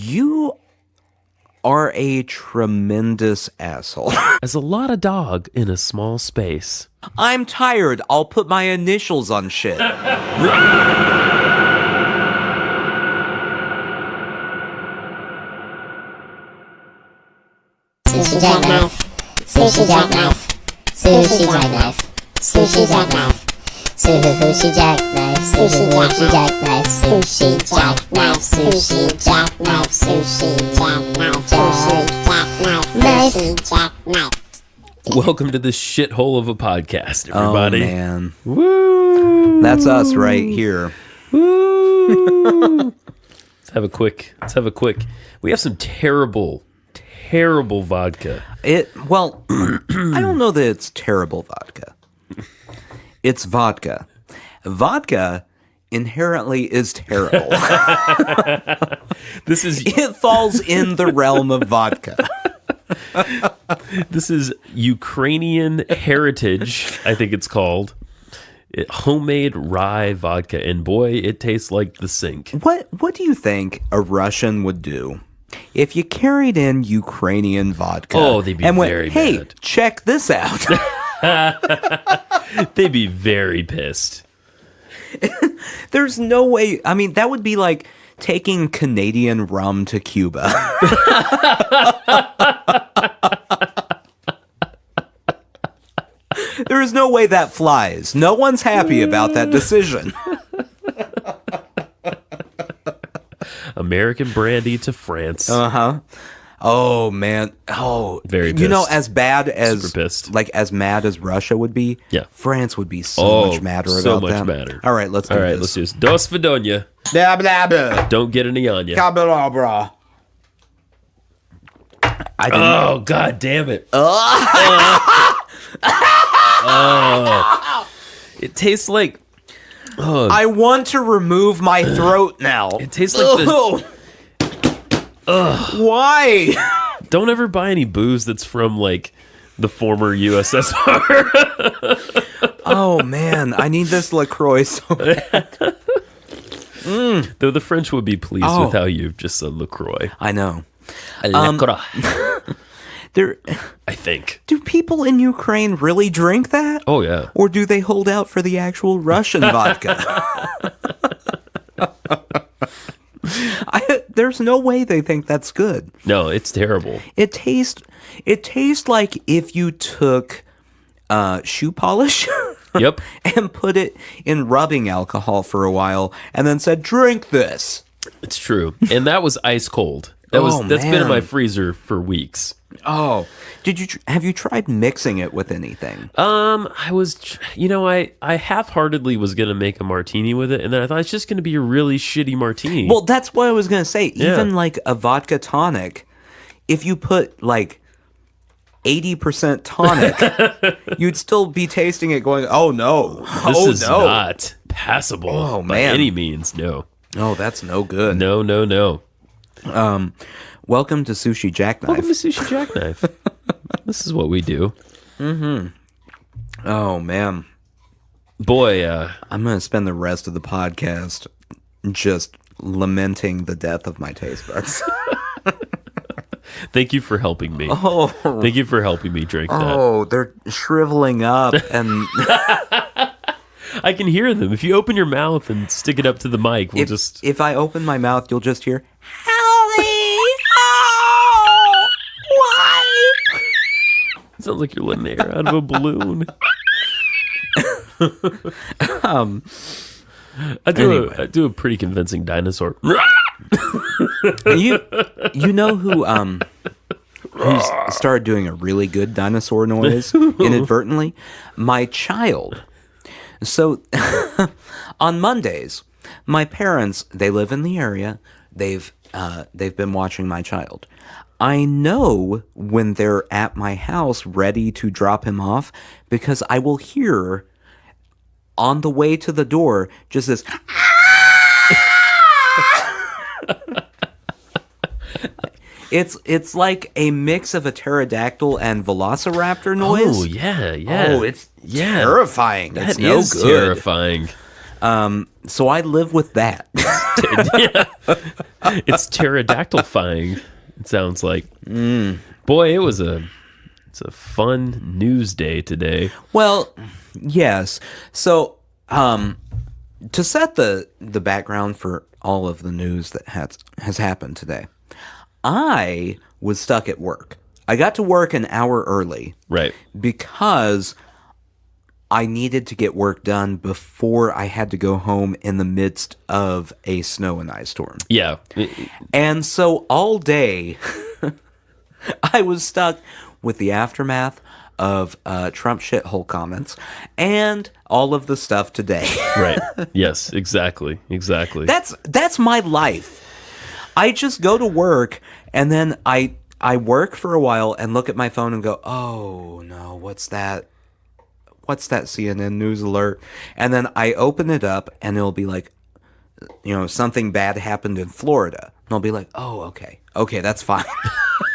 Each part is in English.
You are a tremendous asshole. As a lot of dog in a small space. I'm tired. I'll put my initials on shit. Sushi jackknife, sushi jackknife, sushi jackknife, sushi jackknife, sushi jackknife, sushi jackknife, sushi jackknife, sushi jackknife, sushi jackknife, sushi jackknife. Welcome to this shithole of a podcast, everybody. Oh, man. Woo! That's us right here. Woo! Let's have a quick. We have some terrible vodka. I don't know that it's terrible vodka. It's vodka. Vodka inherently is terrible. It falls in the realm of vodka. This is Ukrainian heritage, I think it's called. Homemade rye vodka, and boy, it tastes like the sink. What do you think a Russian would do if you carried in Ukrainian vodka? Oh, they'd be and went, very hey, mad. check this out. They'd be very pissed. There's no way. I mean, that would be like taking Canadian rum to Cuba. There is no way that flies. No one's happy about that decision. American brandy to France. Uh-huh. Oh, man. Oh, very pissed. You know, as bad as super pissed. Like as mad as Russia would be, yeah, France would be so much madder about that. So much madder. All right, let's do this. Let's do this. Dos Vidonia. Blah, blah, blah. Don't get any on you. Cabelabra. Oh, god damn it. It tastes like... I want to remove my throat now. It tastes like Why? Don't ever buy any booze that's from, like, the former USSR. Oh, man. I need this LaCroix so bad. Though the French would be pleased with how you just said LaCroix. I know. LaCroix. I think. Do people in Ukraine really drink that? Oh, yeah. Or do they hold out for the actual Russian vodka? There's no way they think that's good. No, it's terrible. It tastes like if you took shoe polish yep. and put it in rubbing alcohol for a while and then said, drink this. It's true. And that was ice cold. That's been in my freezer for weeks. Oh, have you tried mixing it with anything? I was, I half-heartedly was going to make a martini with it, and then I thought it's just going to be a really shitty martini. Well, that's what I was going to say. Even like a vodka tonic, if you put like 80% tonic, you'd still be tasting it going, oh no. This is not passable by any means, no. Oh, that's no good. No. Welcome to Sushi Jackknife. Welcome to Sushi Jackknife. This is what we do. Mm-hmm. Oh, man. Boy, I'm going to spend the rest of the podcast just lamenting the death of my taste buds. Thank you for helping me. Oh. Thank you for helping me drink that. Oh, they're shriveling up and... I can hear them. If you open your mouth and stick it up to the mic, If I open my mouth, you'll just hear... Sounds like you're letting the air out of a balloon. I do a pretty convincing dinosaur. you know who started doing a really good dinosaur noise inadvertently? My child. So on Mondays, my parents, they live in the area. They've been watching my child. I know when they're at my house ready to drop him off because I will hear on the way to the door just this. It's like a mix of a pterodactyl and velociraptor noise. Oh, yeah. Oh, it's terrifying. That it's no is good. terrifying. So I live with that. Yeah. It's pterodactyl-fying, it sounds like. Boy, it's a fun news day today. Well, yes. So, to set the background for all of the news that has happened today, I was stuck at work. I got to work an hour early. Right. Because I needed to get work done before I had to go home in the midst of a snow and ice storm. Yeah. And so all day, I was stuck with the aftermath of Trump shithole comments and all of the stuff today. Right. Yes, exactly. That's my life. I just go to work and then I work for a while and look at my phone and go, oh no, what's that? What's that CNN news alert? And then I open it up and it'll be like, something bad happened in Florida. And I'll be like, oh, okay. Okay, that's fine.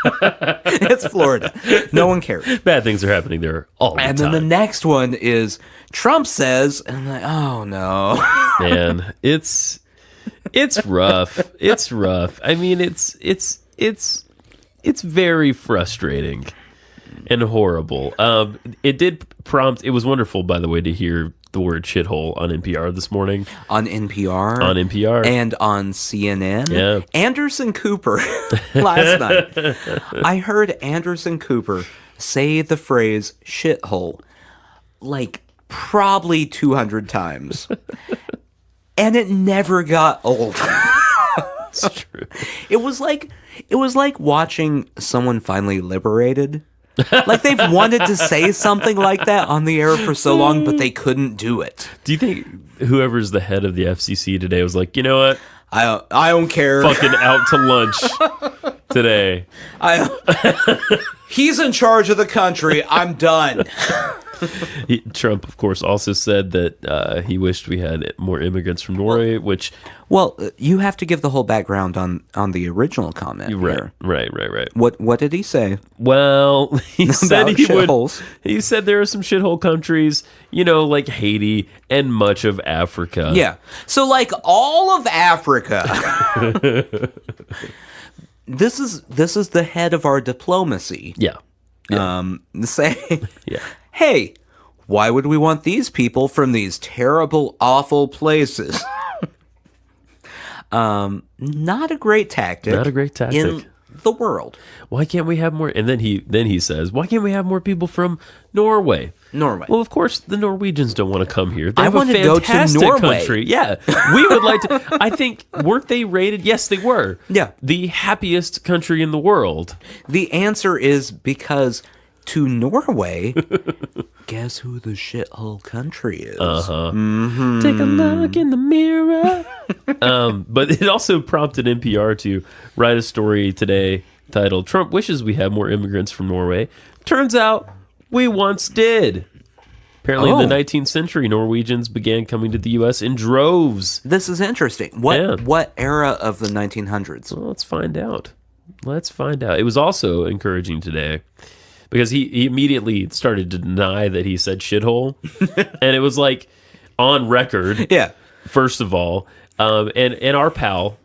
It's Florida. No one cares. Bad things are happening there all the time. And then the next one is Trump says, and I'm like, oh no. Man, it's rough. It's rough. I mean, it's very frustrating and horrible. It did prompt. It was wonderful, by the way, to hear the word shithole on NPR this morning. On NPR. And on CNN. Yeah. Anderson Cooper, last night, I heard Anderson Cooper say the phrase shithole like probably 200 times. And it never got old. It's true. It was like watching someone finally liberated. Like they've wanted to say something like that on the air for so long, but they couldn't do it. Do you think whoever's the head of the FCC today was like, you know what? I don't care. Fucking out to lunch today. He's in charge of the country. I'm done. Trump, of course, also said that he wished we had more immigrants from Norway, which... Well, you have to give the whole background on the original comment. Right. What did he say? Well, he said shitholes. He said there are some shithole countries, like Haiti and much of Africa. Yeah. So like all of Africa. This is the head of our diplomacy. Yeah. Saying, yeah. Hey, why would we want these people from these terrible, awful places? Not a great tactic. Not a great tactic. In the world. Why can't we have more? And then he says, why can't we have more people from Norway? Well, of course, the Norwegians don't want to come here. They I have want a to go to fantastic Norway. country. Yeah, we would like to. I think, weren't they rated? Yes, they were. Yeah. The happiest country in the world. The answer is because to Norway, guess who the shithole country is? Mm-hmm. Take a look in the mirror. But it also prompted NPR to write a story today titled, Trump wishes we had more immigrants from Norway. Turns out we once did. Apparently in the 19th century, Norwegians began coming to the U.S. in droves. This is interesting. What era of the 1900s? Well, let's find out. It was also encouraging today because he immediately started to deny that he said shithole. And it was like on record. Yeah. First of all. And our pal,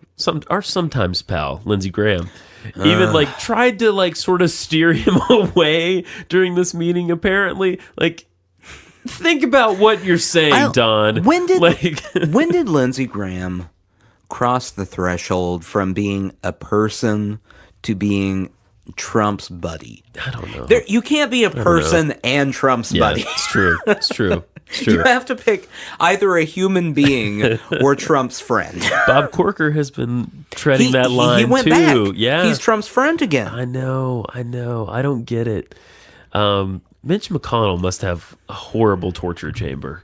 our sometimes pal, Lindsey Graham, even like tried to like sort of steer him away during this meeting, apparently. Like, think about what you're saying, Don. When did Lindsey Graham cross the threshold from being a person to being Trump's buddy? I don't know. You can't be a person and Trump's buddy. It's true. It's true. You have to pick either a human being or Trump's friend. Bob Corker has been treading that line he went too. Back. Yeah, he's Trump's friend again. I know. I don't get it. Mitch McConnell must have a horrible torture chamber.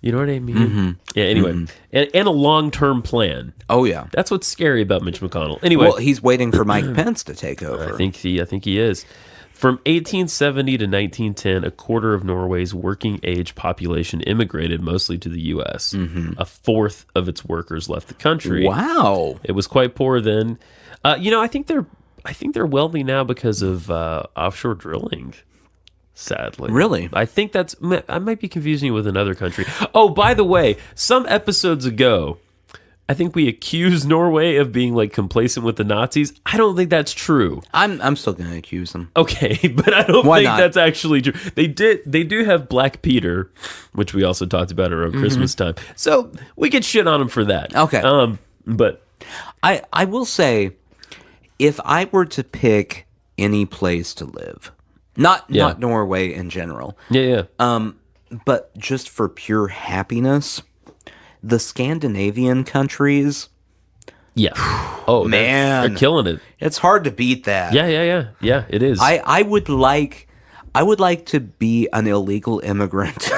You know what I mean? Mm-hmm. Yeah. Anyway, and a long-term plan. Oh yeah, that's what's scary about Mitch McConnell. Anyway, well, he's waiting for Mike Pence to take over. I think he is. From 1870 to 1910, a quarter of Norway's working-age population immigrated mostly to the U.S. Mm-hmm. A fourth of its workers left the country. Wow, it was quite poor then. I think they're wealthy now because of offshore drilling. Sadly, really, I think I might be confusing you with another country. Oh, by the way, some episodes ago, I think we accuse Norway of being like complacent with the Nazis. I don't think that's true. I'm still going to accuse them. Okay, but I don't Why think not? that's actually true. They do have Black Peter, which we also talked about around Christmas time. So we could shit on them for that. Okay. But I will say, if I were to pick any place to live, not Norway in general, yeah. but just for pure happiness, the Scandinavian countries, Yeah. Oh Man. they're killing it. it's hard to beat that. Yeah. It is. I would like to be an illegal immigrant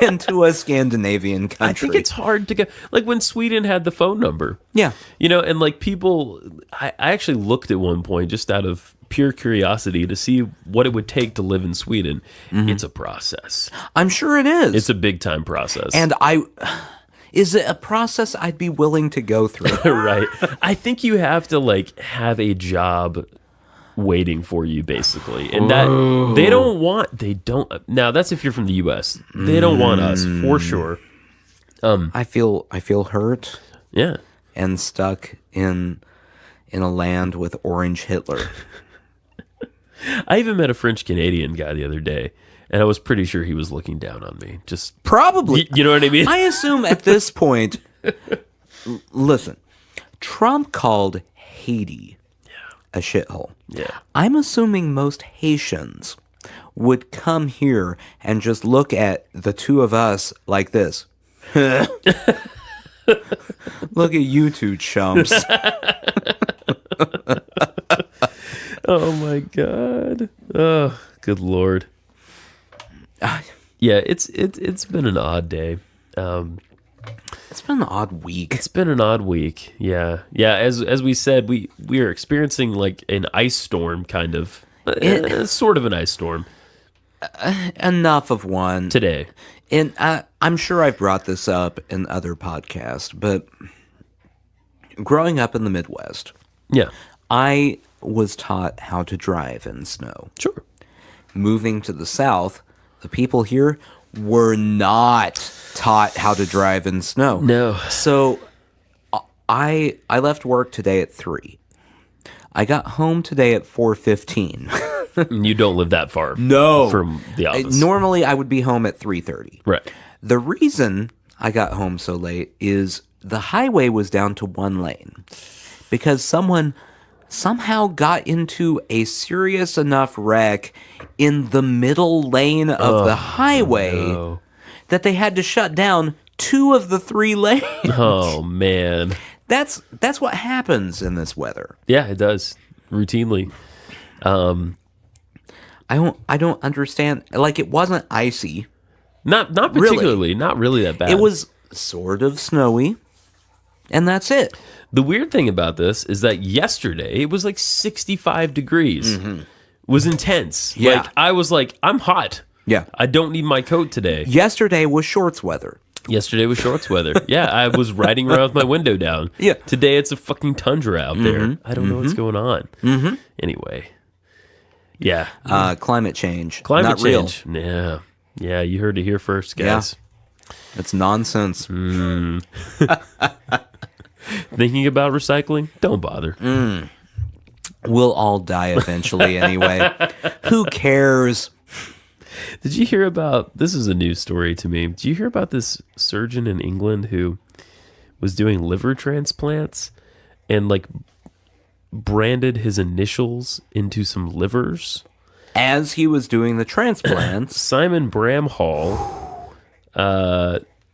into a Scandinavian country. I think it's hard to go. Like when Sweden had the phone number. Yeah. And like people, I actually looked at one point just out of pure curiosity to see what it would take to live in Sweden. It's a process. I'm sure it is. It's a big time process. And is it a process I'd be willing to go through? Right. I think you have to like have a job waiting for you basically. And that they don't now that's if you're from the US. They don't want us for sure. I feel hurt Yeah. and stuck in a land with orange Hitler. I even met a French Canadian guy the other day, and I was pretty sure he was looking down on me. Just Probably. you know what I mean? I assume at this point, listen, Trump called Haiti a shithole. Yeah. I'm assuming most Haitians would come here and just look at the two of us like this. Look at you two chumps. Oh my god. Oh, good lord. Yeah, it's been an odd day. It's been an odd week. It's been an odd week. Yeah. As we said, we are experiencing like an ice storm, kind of, sort of an ice storm Enough of one. today. And I'm sure I've brought this up in other podcasts, but growing up in the Midwest, Yeah, I was taught how to drive in snow. sure. Moving to the South, the people here were not taught how to drive in snow. No. So I left work today at 3. I got home today at 4:15. You don't live that far. No. From the office. Normally I would be home at 3:30. Right. The reason I got home so late is the highway was down to 1 lane because someone somehow got into a serious enough wreck in the middle lane of the highway no. that they had to shut down 2 of the 3 lanes. Oh man. That's what happens in this weather. Yeah, it does routinely. I don't understand. Like, it wasn't icy. Not particularly. Not really that bad. It was sort of snowy, and that's it. The weird thing about this is that yesterday it was like 65 degrees. It was intense. Yeah. Like I was like, I'm hot. Yeah. I don't need my coat today. Yesterday was shorts weather. Yesterday was shorts weather. Yeah, I was riding around with my window down. Yeah. Today it's a fucking tundra out there. I don't know what's going on. Anyway. Yeah. Climate change. Climate Not real. change. Yeah. Yeah, you heard it here first, guys. It's nonsense. Thinking about recycling? Don't bother. We'll all die eventually anyway. Who cares? Did you hear about, this is a news story to me. Did you hear about this surgeon in England who was doing liver transplants and like branded his initials into some livers? As he was doing the transplants, Simon Bramhall,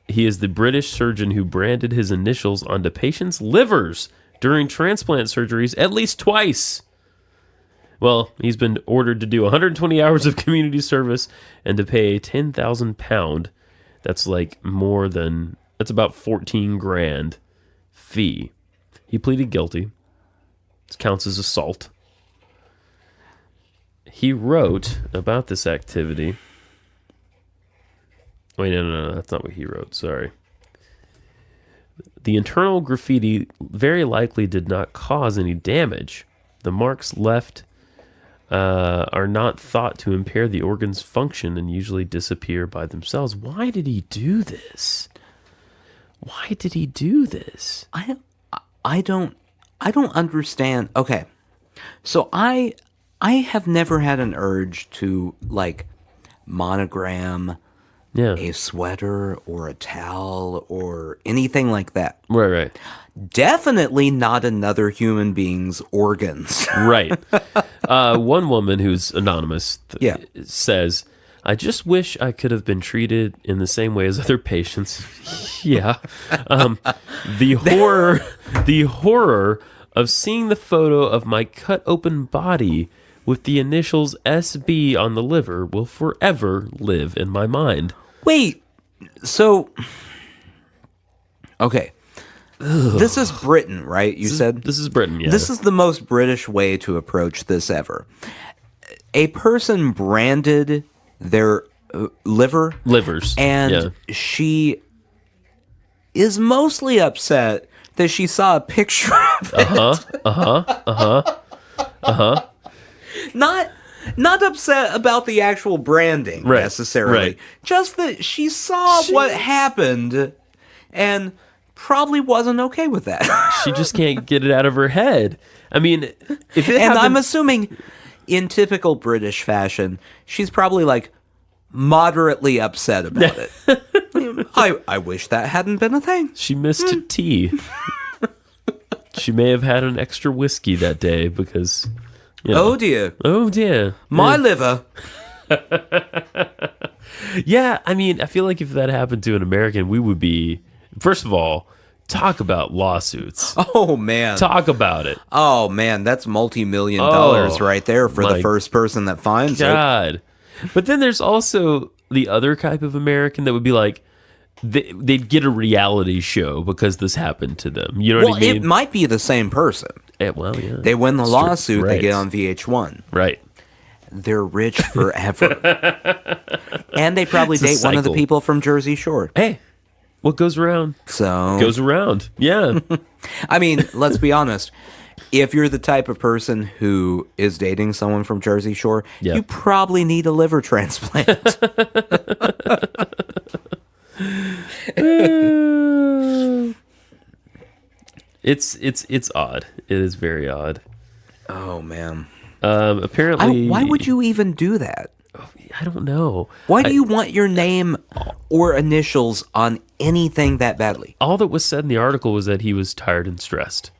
he is the British surgeon who branded his initials onto patients' livers during transplant surgeries at least twice. Well, he's been ordered to do 120 hours of community service and to pay £10,000. That's like that's about 14 grand fee. He pleaded guilty. This counts as assault. He wrote about this activity. Wait, no, that's not what he wrote. Sorry. The internal graffiti very likely did not cause any damage. The marks left are not thought to impair the organ's function and usually disappear by themselves. Why did he do this? Why did he do this? I don't understand. Okay. So I have never had an urge to like monogram Yeah. a sweater or a towel or anything like that. Right. Definitely not another human being's organs. Right. One woman who's anonymous Yeah. says, I just wish I could have been treated in the same way as other patients. Yeah. The horror of seeing the photo of my cut open body with the initials SB on the liver will forever live in my mind. Wait, so okay. This is Britain, right? You said This is Britain, yeah. This is the most British way to approach this ever. A person branded their livers. and she is mostly upset that she saw a picture of it. Not upset about the actual branding necessarily. Right. Just that she saw what happened and probably wasn't okay with that. She just can't get it out of her head. I mean, if it And happened, I'm assuming in typical British fashion, she's probably like moderately upset about it. I wish that hadn't been a thing. she missed a tea. She may have had an extra whiskey that day because, you know. Oh dear. My liver. Yeah, I mean, I feel like if that happened to an American, we would be, first of all, talk about lawsuits. Oh man. Talk about it. Oh man, that's multi-million dollars right there for the my first person that finds it. God. But then there's also the other type of American that would be like, they'd get a reality show because this happened to them. You know Well, what I mean? it might be the same person. Well, yeah. They win the It's lawsuit, true. they Right. get on VH1. Right. They're rich forever. And they probably It's a date one of the cycle. people from Jersey Shore. Hey, what goes around So, goes around. Yeah. I mean, let's be honest. If you're the type of person who is dating someone from Jersey Shore, Yeah. you probably need a liver transplant. It's odd. It is very odd. Oh, man. Apparently, Why would you even do that? I don't know. Why do you want your name or initials on anything that badly? All that was said in the article was that he was tired and stressed.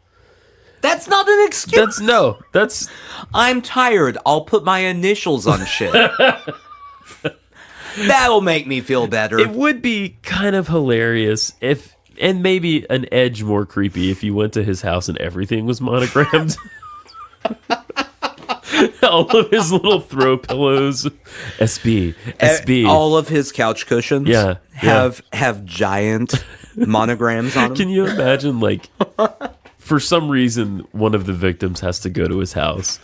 That's not an excuse. That's I'm tired. I'll put my initials on shit. That'll make me feel better. It would be kind of hilarious if, and maybe an edge more creepy if you went to his house and everything was monogrammed. All of his little throw pillows, SB. All of his couch cushions Yeah, have giant monograms on them. Can you imagine, like, for some reason, one of the victims has to go to his house,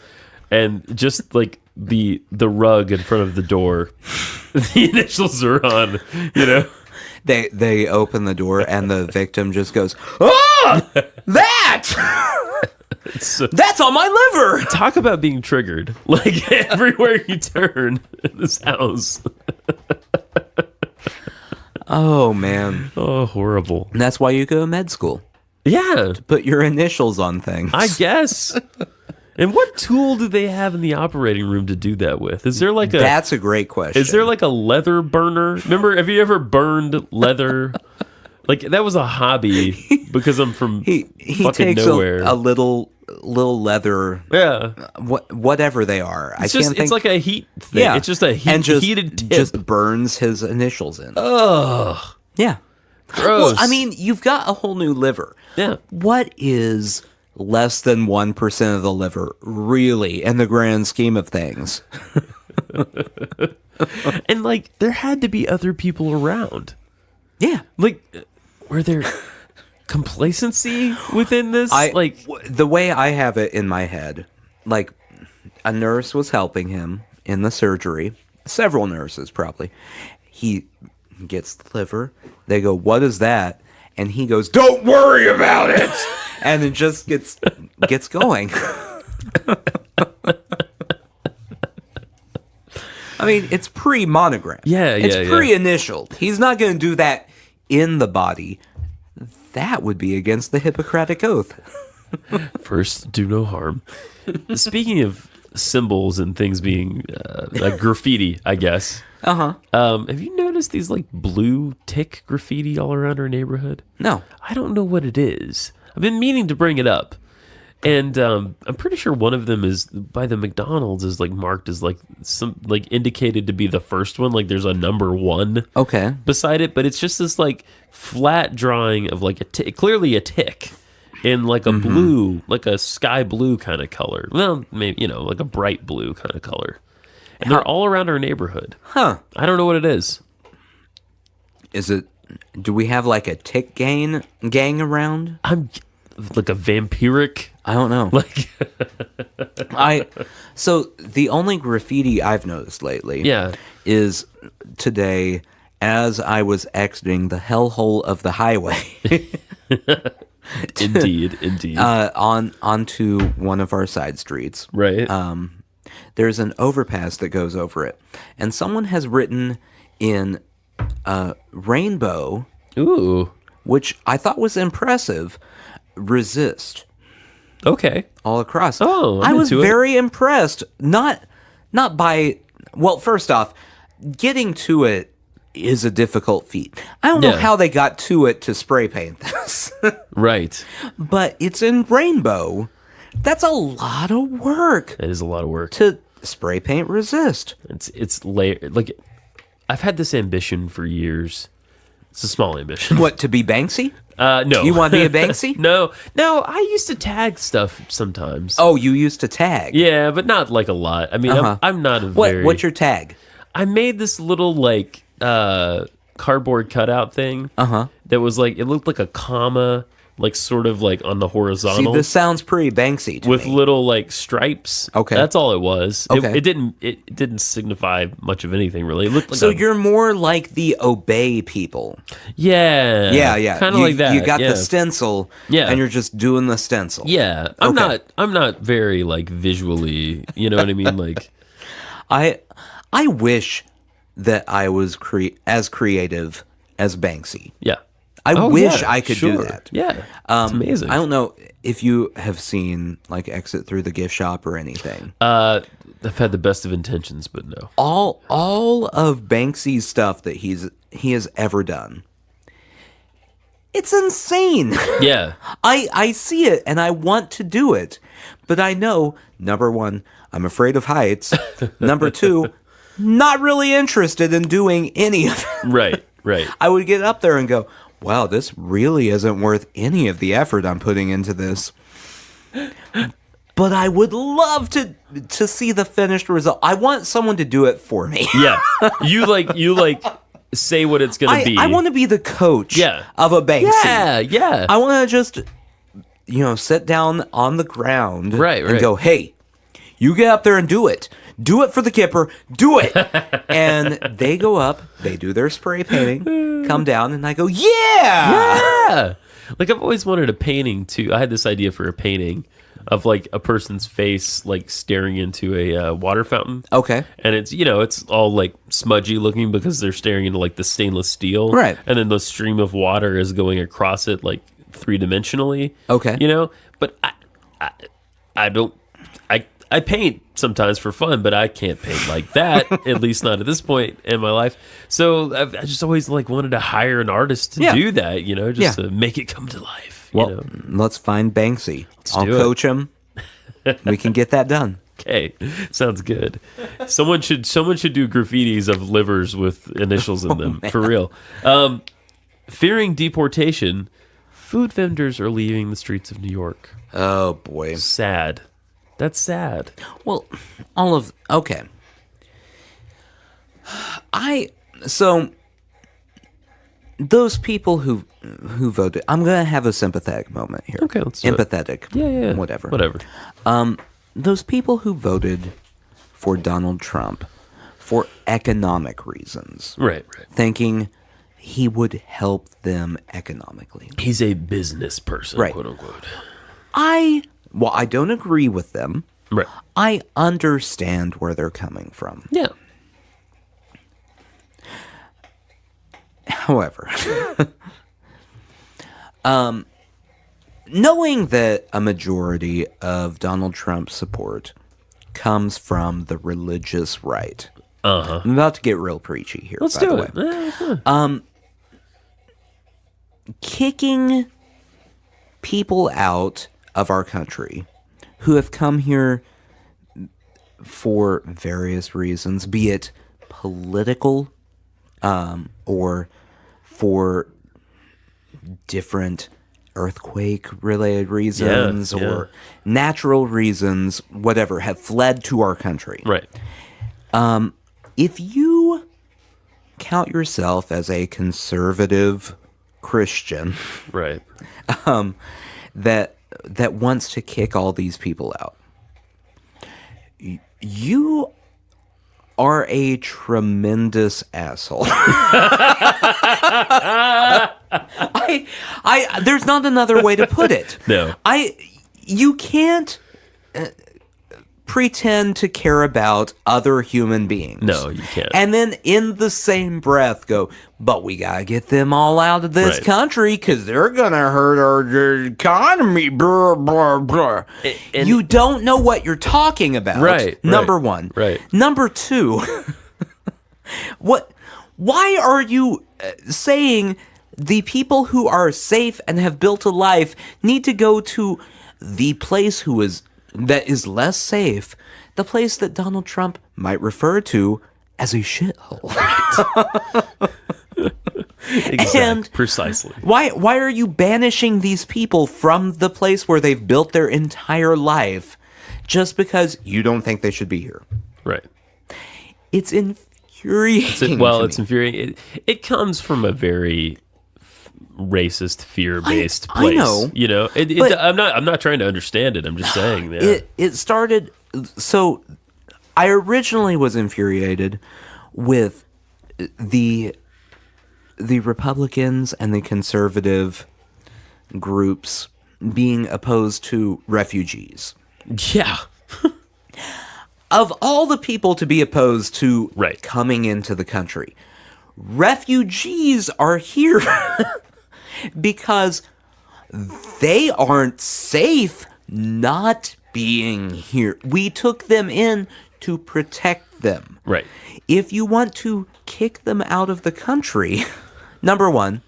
and just like the rug in front of the door, the initials are on, you know? They open the door and the victim just goes, "Ah, that! That's on my liver!" Talk about being triggered. Like, everywhere you turn in this house. Oh, man. Oh, horrible. And that's why you go to med school. Yeah, Put your initials on things. I guess. And what tool do they have in the operating room to do that with? Is there like That's a great question. Is there like a leather burner? Remember, have you ever burned leather? Like, that was a hobby because I'm from he fucking takes nowhere. a little leather, Yeah. whatever they are. I It's can't just, think. it's like a heat thing. Yeah. It's just a and just, heated tip. just burns his initials in. Ugh. Yeah. Gross. Well, I mean, you've got a whole new liver. Yeah. What is less than 1% of the liver really in the grand scheme of things? And, like, there had to be other people around. Yeah. Like, were there complacency within this? The way I have it in my head, like a nurse was helping him in the surgery, several nurses probably. He gets the liver. They go, "What is that?" And he goes, "Don't worry about it." And it just gets going. I mean, it's pre-monogram. Yeah, It's yeah. pre-initialed. He's not going to do that in the body. that would be against the Hippocratic Oath. First, do no harm. Speaking of symbols and things being like graffiti, I guess. Have you noticed these like blue tick graffiti all around our neighborhood? No. I don't know what it is. I've been meaning to bring it up. And I'm pretty sure one of them is by the McDonald's is like marked as like some like indicated to be the first one. Like there's a number 1 Okay. beside it, but it's just this like flat drawing of like clearly a tick in like a blue, like a sky blue kind of color. Well, maybe, like a bright blue kind of color. And they're all around our neighborhood. Huh. I don't know what it is. Do we have like a tick gang around? I'm like a vampiric. I don't know. Like, So the only graffiti I've noticed lately yeah. is today as I was exiting the hellhole of the highway. Indeed. Onto one of our side streets. Right. There's an overpass that goes over it. And someone has written in rainbow, Ooh. which I thought was impressive, resist. Okay. All across. Oh, I was into it. very impressed. Not by, well, first off, getting to it is a difficult feat. I don't know Yeah. how they got to it to spray paint this. Right. But it's in rainbow. That's a lot of work That is a lot of work. to spray paint resist. It's layered. Like, I've had this ambition for years. It's a small ambition. What, to be Banksy? No. You want to be a Banksy? No. I used to tag stuff sometimes. Oh, you used to tag. Yeah, but not like a lot. I mean, I'm not a very... What's your tag? I made this little, like, cardboard cutout thing. That was, like, it looked like a comma, like, sort of, like, on the See, horizontal. this sounds pretty Banksy to with me. little, like, stripes. Okay. That's all it was. Okay. It didn't signify much of anything, really. It looked like So you're more like the obey people. Yeah. Yeah. Kind of like that. You got yeah. the stencil, Yeah. and you're just doing the stencil. Yeah. I'm not very, like, visually, you know what I mean? Like, I wish that I was as creative as Banksy. yeah. I Oh, wish yeah, I could do sure. that. Yeah. It's amazing. I don't know if you have seen like Exit Through the Gift Shop or anything. I've had the best of intentions, but no. All of Banksy's stuff that he has ever done. It's insane. Yeah. I see it and I want to do it. But I know, number one, I'm afraid of heights. Number two, not really interested in doing any of it. Right. I would get up there and go, wow, this really isn't worth any of the effort I'm putting into this. But I would love to see the finished result. I want someone to do it for me. Yeah. You say what it's going to be. I want to be the coach Yeah. of a Banksy. Yeah. I want to just, sit down on the ground Right. and go, hey, you get up there and do it. Do it for the Kipper. Do it. And they go up, they do their spray painting, come down, and I go, yeah. Like, I've always wanted a painting, too. I had this idea for a painting of, like, a person's face, like, staring into a water fountain. Okay. And it's, it's all, like, smudgy looking because they're staring into, like, the stainless steel. Right. And then the stream of water is going across it, like, three-dimensionally. Okay. But I don't... I paint sometimes for fun, but I can't paint like that, at least not at this point in my life. So I just always like wanted to hire an artist to do that, just to make it come to life. Well, let's find Banksy. I'll do it. coach him. We can get that done. Okay, sounds good. Someone should do graffitis of livers with initials in them, for real. Fearing deportation, food vendors are leaving the streets of New York. Oh, boy. Sad. That's sad. Well, okay. So those people who voted, I'm going to have a sympathetic moment here. Okay, let's do it. Empathetic. Yeah. Whatever. Those people who voted for Donald Trump for economic reasons. Right. Thinking he would help them economically. He's a business person, Right. quote unquote. I don't agree with them. Right. I understand where they're coming from. Yeah. However, Knowing that a majority of Donald Trump's support comes from the religious right. I'm about to get real preachy here. Let's by do the it. way. Yeah, Kicking people out of our country who have come here for various reasons, be it political or for different earthquake-related reasons or natural reasons, whatever, have fled to our country. right. If you count yourself as a conservative Christian Right. that wants to kick all these people out, you are a tremendous asshole. There's not another way to put it. No. You can't pretend to care about other human beings. No, you can't. And then in the same breath go, but we gotta get them all out of this Right. country because they're gonna hurt our economy. Blah, blah, blah. And- You don't know what you're talking about. Right, Number right, one. right. Number two. Why are you saying the people who are safe and have built a life need to go to the place that is less safe, the place that Donald Trump might refer to as a shithole? Exactly. And precisely. Why are you banishing these people from the place where they've built their entire life just because you don't think they should be here? Right. It's infuriating. It's infuriating. It comes from a very racist, fear-based I place. know, You know, but- I'm not trying to understand it. I'm just saying. Yeah. It started. So I originally was infuriated with the Republicans and the conservative groups being opposed to refugees. yeah. Of all the people to be opposed to Right. coming into the country, refugees are here because they aren't safe not being here. We took them in to protect them. Right. If you want to kick them out of the country, number one,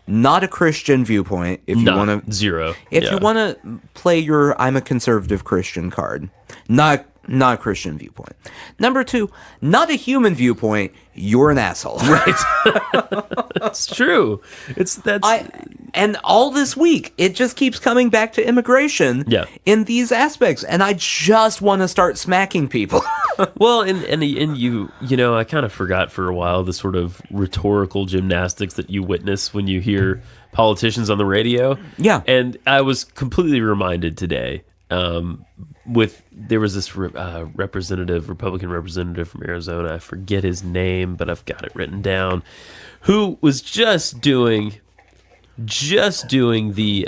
not a Christian viewpoint. If you want to zero. If Yeah. you want to play your "I'm a conservative Christian" card, not a Christian viewpoint. Number two, not a human viewpoint. You're an asshole. It's true. And all this week, it just keeps coming back to immigration. Yeah. In these aspects, and I just want to start smacking people. Well, and you know, I kind of forgot for a while the sort of rhetorical gymnastics that you witness when you hear politicians on the radio. Yeah. And I was completely reminded today. There was this Republican representative from Arizona. I forget his name, but I've got it written down. Who was just doing the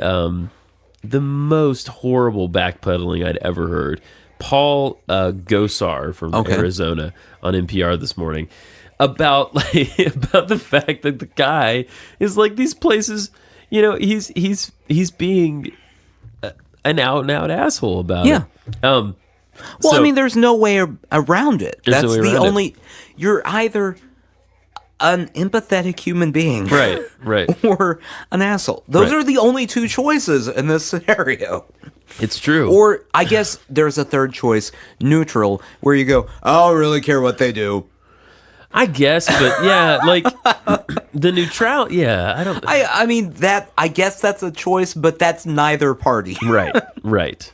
most horrible backpedaling I'd ever heard. Paul Gosar from Arizona on NPR this morning about the fact that the guy is like, these places, you know, he's being an out and out asshole about it. Well, I mean, there's no way around it. There's That's no way the around only. You're either an empathetic human being, right, or an asshole. Those Right. are the only two choices in this scenario. It's true. Or I guess there's a third choice, neutral, where you go, I don't really care what they do. I guess, but yeah, like the neutral. Yeah, I don't. I mean that. I guess that's a choice, but that's neither party. Right.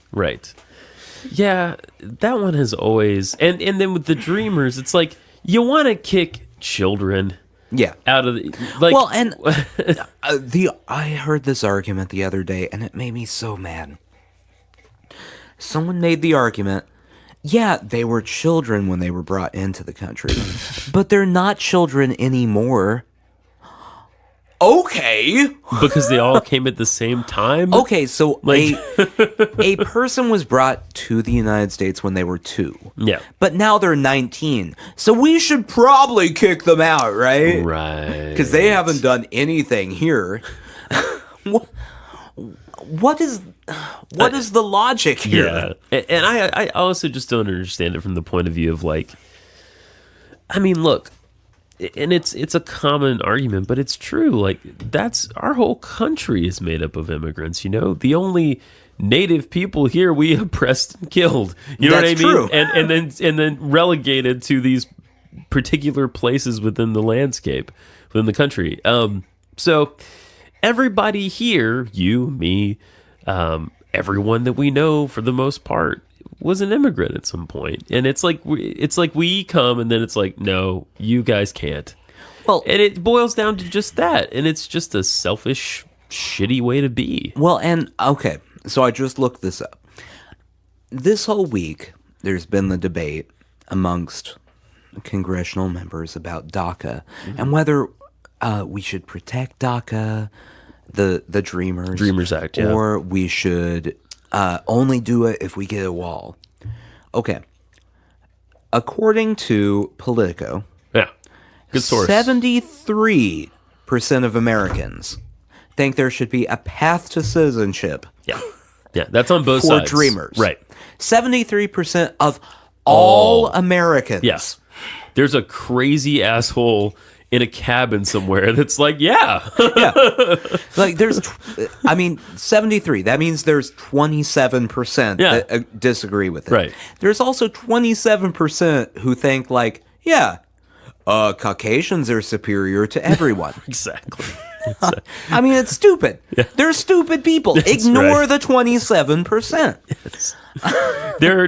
Yeah, that one has always, and then with the Dreamers, it's like you want to kick children Yeah. out of the, like. Well, and I heard this argument the other day, and it made me so mad. Someone made the argument, yeah, they were children when they were brought into the country, but they're not children anymore. Okay. because they all came at the same time. Okay, so Like- a person was brought to the United States when they were 2. Yeah. But now they're 19. So we should probably kick them out, right? Right. Because they haven't done anything here. what is the logic here? Yeah, and I also just don't understand it from the point of view of like, I mean, look, and it's a common argument, but it's true. Like, that's our whole country is made up of immigrants. You know, the only native people here we oppressed and killed. You know That's what I mean? true. And then relegated to these particular places within the landscape, within the country. So everybody here, you, me, everyone that we know for the most part was an immigrant at some point. And it's like we come and then it's like, no, you guys can't. Well, And it boils down to just that. And it's just a selfish, shitty way to be. well, and okay, so I just looked this up. This whole week, there's been the debate amongst congressional members about DACA and whether we should protect DACA, the Dreamers Act, yeah. or we should only do it if we get a wall. Okay. According to Politico, Yeah. Good source. 73% of Americans think there should be a path to citizenship Yeah. Yeah. That's on both for sides. dreamers. Right. 73% of all Americans. Yes. There's a crazy asshole in a cabin somewhere that's like, yeah. Yeah. Like there's, 73. That means there's 27% Yeah. that disagree with it. Right. There's also 27% who think like, yeah, Caucasians are superior to everyone. Exactly. I mean, it's stupid. They're stupid people. Ignore right. the 27%. There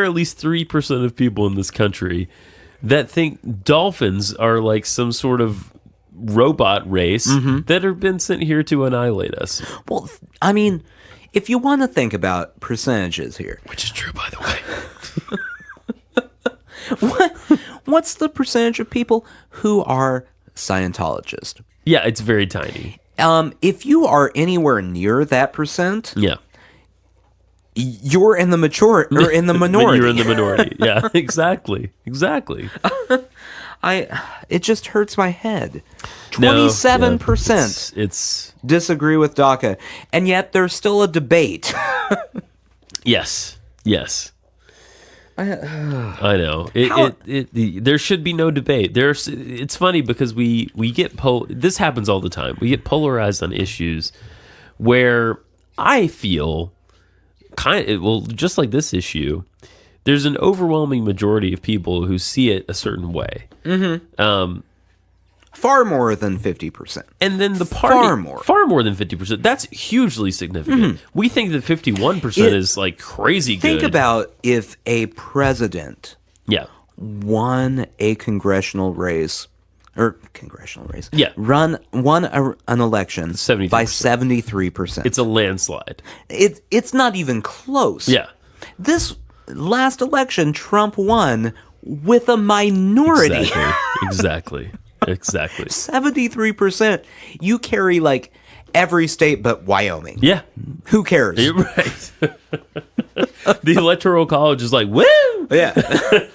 are at least 3% of people in this country that think dolphins are like some sort of robot race that have been sent here to annihilate us. Well, I mean, if you want to think about percentages here, Which is true, by the way. what's the percentage of people who are Scientologists? Yeah, it's very tiny. If you are anywhere near that percent, Yeah. you're in the majority or in the But minority. you're in the minority. Yeah, exactly. It just hurts my head. No, 27% yeah, it's disagree with DACA, and yet there's still a debate. yes. I know. There should be no debate. It's funny because we get this happens all the time. We get polarized on issues where I feel just like this issue, there's an overwhelming majority of people who see it a certain way. Far more than 50%. And then the party far more than 50%. That's hugely significant. We think that 51% is like crazy good. Think about if a president yeah. won a congressional race, Yeah. won an election 73%. by 73%. It's a landslide. It's not even close. Yeah. This last election, Trump won with a minority. Exactly. 73%. You carry like every state but Wyoming. Yeah. Who cares? You're right. The Electoral College is like, woo! Yeah.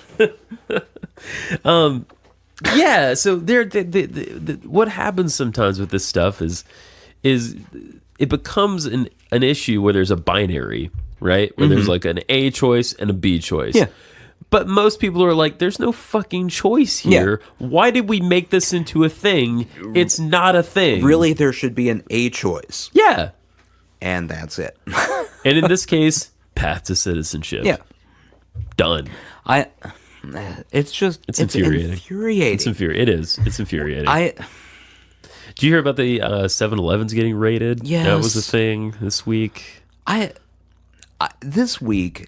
Yeah, so what happens sometimes with this stuff is it becomes an issue where there's a binary, right? Where there's like an A choice and a B choice. Yeah. But most people are like, there's no fucking choice here. Yeah. Why did we make this into a thing? It's not a thing. Really, there should be an A choice. Yeah. And that's it. And in this case, path to citizenship. Yeah. Done. It's infuriating. It's infuriating. It's infuriating. Did you hear about the 7-Elevens getting raided? Yes. That was a thing this week. This week,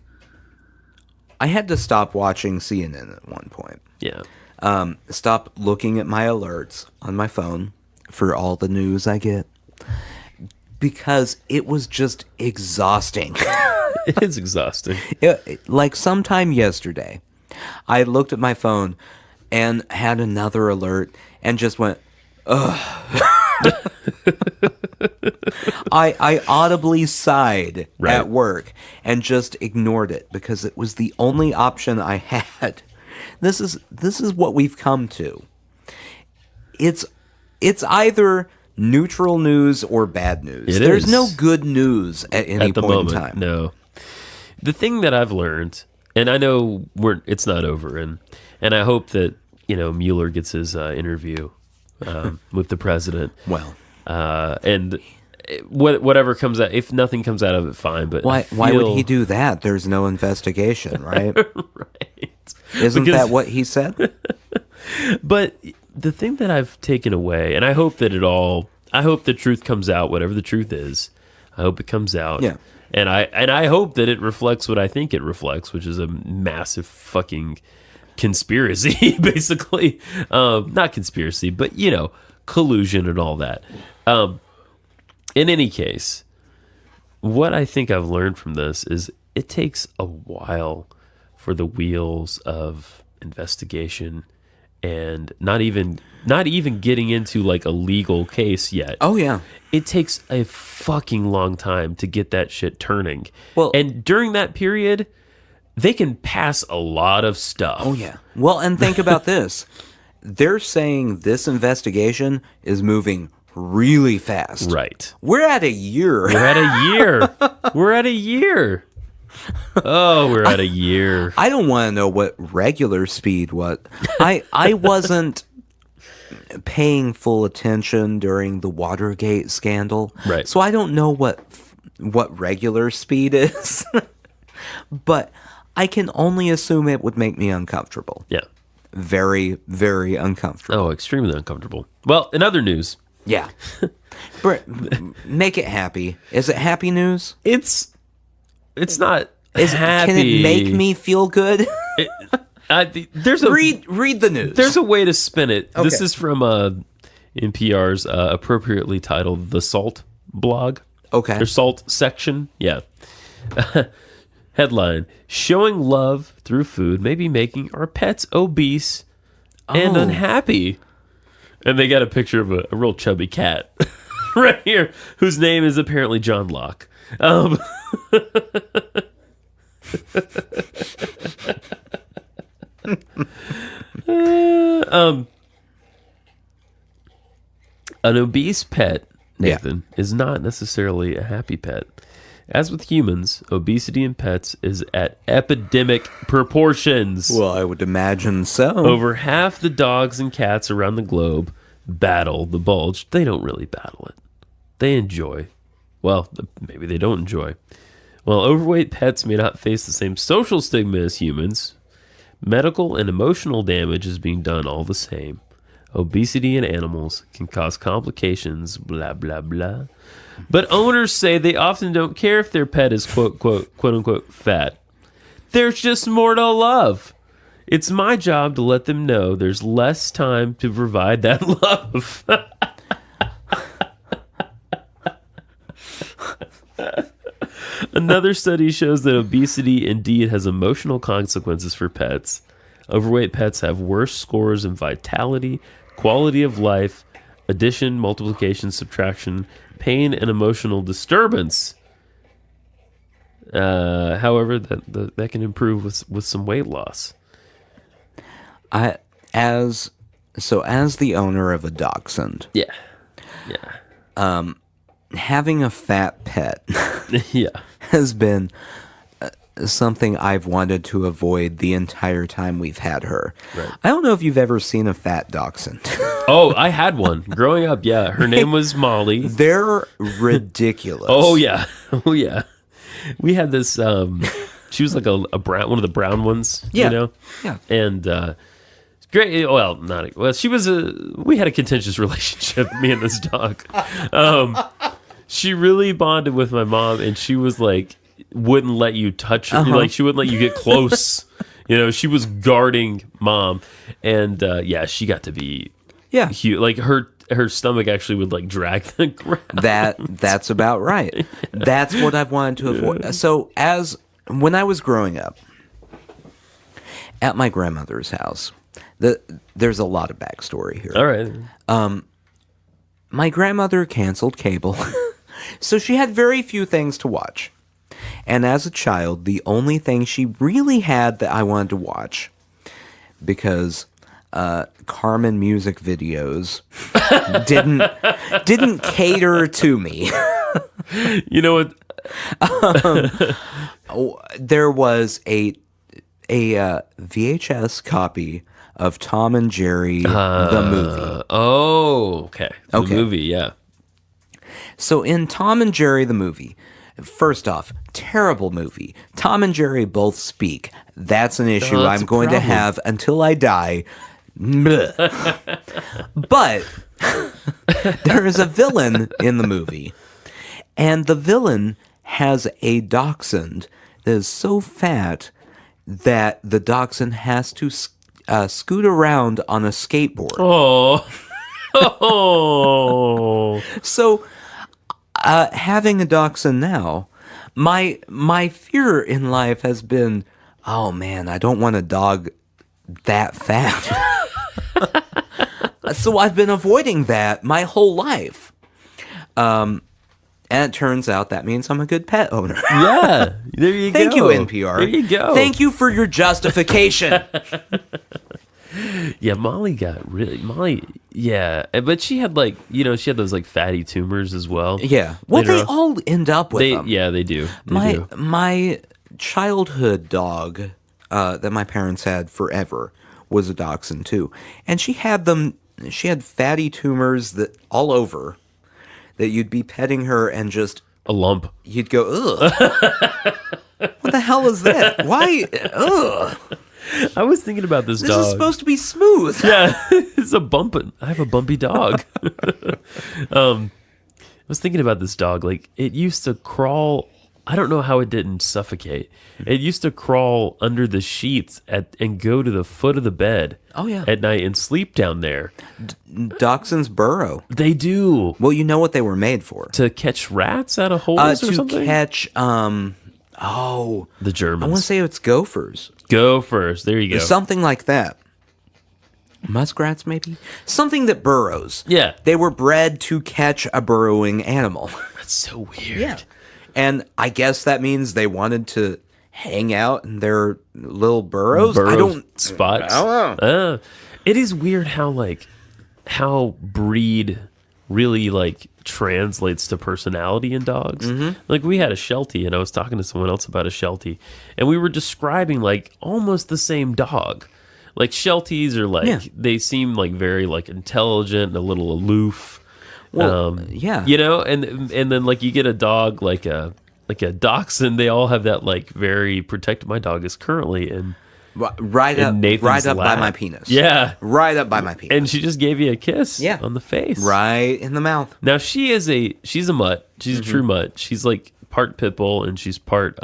I had to stop watching CNN at one point. Yeah. Stop looking at my alerts on my phone for all the news I get. Because it was just exhausting. It is exhausting. Like sometime yesterday, I looked at my phone and had another alert and just went, ugh. I audibly sighed at work and just ignored it because it was the only option I had. This is what we've come to. It's either neutral news or bad news. It There's is. no good news at any At the point moment, in time. no. The thing that I've learned, and I know it's not over, and I hope that Mueller gets his interview with the president. Well, and whatever comes out, if nothing comes out of it, fine. But why would he do that? There's no investigation, right? Right? Isn't that what he said? But the thing that I've taken away, and I hope the truth comes out, whatever the truth is. I hope it comes out. Yeah. And I hope that it reflects what I think it reflects, which is a massive fucking conspiracy, basically. Not conspiracy, but collusion and all that. In any case, what I think I've learned from this is it takes a while for the wheels of investigation and not even getting into like a legal case yet. Oh yeah. It takes a fucking long time to get that shit turning. Well, and during that period, they can pass a lot of stuff. Oh yeah. Well, and think about this. They're saying this investigation is moving really fast. Right. We're at a year. We're at a year. We're at a year. Oh, we're at a year. I don't want to know what regular speed was. I wasn't paying full attention during the Watergate scandal. Right. So I don't know what regular speed is. But I can only assume it would make me uncomfortable. Yeah. Very, very uncomfortable. Oh, extremely uncomfortable. Well, in other news, Yeah. Make it happy. Is it happy news? it's not happy. Can it make me feel good? There's a read the news. There's a way to spin it. This Okay. is from NPR's appropriately titled "The Salt" blog. Okay. Their salt section. Yeah. Headline: Showing love through food may be making our pets obese and Oh. unhappy. And they got a picture of a real chubby cat right here, whose name is apparently John Locke. An obese pet, Nathan, is not necessarily a happy pet. As with humans, obesity in pets is at epidemic proportions. Well, I would imagine so. Over half the dogs and cats around the globe battle the bulge. They don't really battle it. They enjoy. Well, maybe they don't enjoy. While overweight pets may not face the same social stigma as humans, medical and emotional damage is being done all the same. Obesity in animals can cause complications, blah, blah, blah. But owners say they often don't care if their pet is quote unquote fat. There's just more to love. It's my job to let them know there's less time to provide that love. Another study shows that obesity indeed has emotional consequences for pets. Overweight pets have worse scores in vitality, quality of life, addition, multiplication, subtraction, pain, and emotional disturbance. However, that can improve with some weight loss. As the owner of a dachshund, Yeah. having a fat pet Yeah. has been something I've wanted to avoid the entire time we've had her. Right. I don't know if you've ever seen a fat dachshund. Oh, I had one growing up. Yeah, her name was Molly. They're ridiculous. Oh yeah, oh yeah. We had this. She was like a brown, one of the brown ones. Yeah. You know. Yeah. And great. Well, not well. She was we had a contentious relationship. Me and this dog. She really bonded with my mom, and she was like, wouldn't let you touch her. Like she wouldn't let you get close. You know, she was guarding mom, and yeah, she got to be huge. Like her stomach actually would like drag the ground. That's about right. That's what I've wanted to avoid. So when I was growing up at my grandmother's house, there's a lot of backstory here. All right. My grandmother canceled cable, so she had very few things to watch. And as a child, the only thing she really had that I wanted to watch, because Carmen music videos didn't cater to me. You know what? There was a VHS copy of Tom and Jerry the movie. Oh, okay. The Okay. movie, yeah. So in Tom and Jerry the movie, first off, terrible movie. Tom and Jerry both speak. That's an issue that's I'm a going to problem. have until I die. Blech. But there is a villain in the movie, and the villain has a dachshund that is so fat that the dachshund has to scoot around on a skateboard. Oh. Oh. So, having a dachshund now, my fear in life has been, oh man, I don't want a dog that fat. So I've been avoiding that my whole life. And it turns out that means I'm a good pet owner. Yeah. There you go. Thank you, NPR. There you go. Thank you for your justification. Yeah, Molly, yeah. But she had she had those fatty tumors as well. Yeah. Well, Later they on. all end up with them. Yeah, they do. My childhood dog that my parents had forever was a dachshund too, and she had fatty tumors that all over that you'd be petting her and just A lump. you'd go, ugh. What the hell is that? Why? Ugh. I was thinking about this This dog. is supposed to be smooth. Yeah, it's a bump. I have a bumpy dog. I was thinking about this dog. It used to crawl. I don't know how it didn't suffocate. It used to crawl under the sheets and go to the foot of the bed. Oh, yeah. At night and sleep down there. Dachshunds burrow. They do Well, you know what they were made for? to catch rats out of holes or To something. catch, the I Germans. want to say it's gophers. Go first. There you go. Something like that. Muskrats, maybe? Something that burrows. Yeah. They were bred to catch a burrowing animal. That's so weird. And I guess that means they wanted to hang out in their little burrows. I Burrow don't spots. I don't know. It is weird how breed really translates to personality in dogs. Mm-hmm. We had a Sheltie, and I was talking to someone else about a Sheltie, and we were describing almost the same dog. Shelties are Yeah. they seem very intelligent and a little aloof. Well, yeah. And then you get a dog like a dachshund, they all have that very protected. My dog is currently in Right up Nathan's by lap. my penis. Yeah. Right up by my penis. And she just gave you a kiss on the face. Right in the mouth. Now she's a mutt. She's a true mutt. She's part pit bull and she's part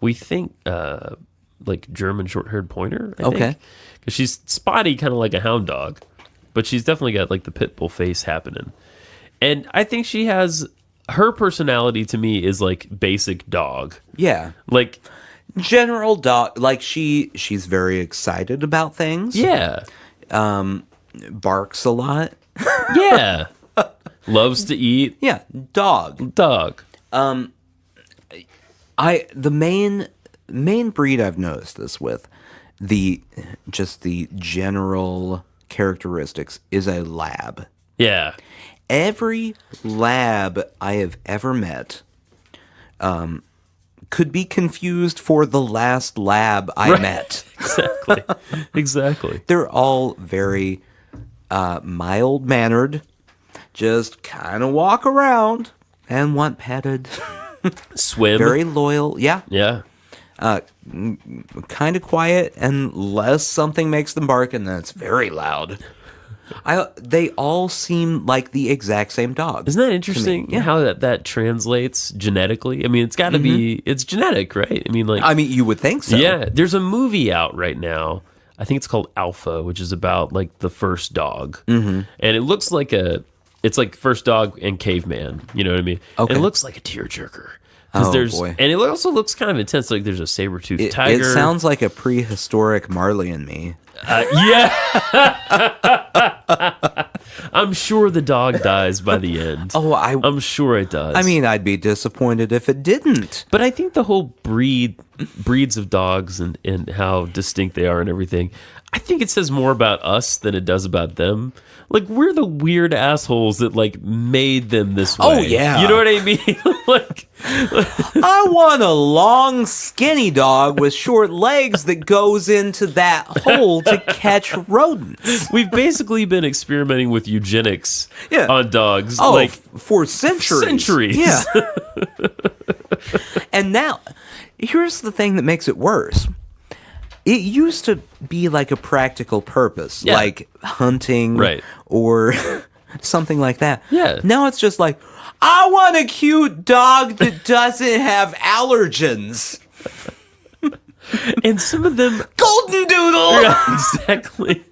we think German short-haired pointer, I think. Cuz she's spotty kind of like a hound dog, but she's definitely got the pit bull face happening. And I think she has her personality to me is basic dog. Yeah. General dog, she's very excited about things. Yeah. Barks a lot. Yeah. Loves to eat. Yeah, dog. Dog. The main breed I've noticed this with, the general characteristics is a lab. Yeah. Every lab I have ever met could be confused for the last lab I met. Exactly. Exactly. They're all very mild-mannered, just kind of walk around and want petted. Swim. Very loyal. Yeah. Yeah. Kind of quiet unless something makes them bark, and then it's very loud. They all seem like the exact same dog. Isn't that interesting? Yeah. How that translates genetically? I mean, it's got to be. It's genetic, right? I mean, you would think so. Yeah. There's a movie out right now. I think it's called Alpha, which is about the first dog, and it looks it's first dog and caveman. You know what I mean? Okay. And it looks like a tearjerker. Oh, boy. And it also looks kind of intense. There's a saber-toothed tiger. It sounds like a prehistoric Marley and Me. Yeah. I'm sure the dog dies by the end. Oh, I'm sure it does. I mean, I'd be disappointed if it didn't. but I think the whole breeds of dogs and how distinct they are and everything, I think it says more about us than it does about them. Like, we're the weird assholes that, like, made them this way. Oh, yeah. You know what I mean? Like, I want a long, skinny dog with short legs that goes into that hole to catch rodents. we've basically been experimenting with eugenics Yeah. on dogs. Oh, like, for centuries. centuries. Yeah. And now, here's the thing that makes it worse. It used to be like a practical purpose, Yeah. like hunting Right. or something like that. Yeah. Now it's just like, I want a cute dog that doesn't have allergens. And some of them... Golden Doodle! Yeah, exactly.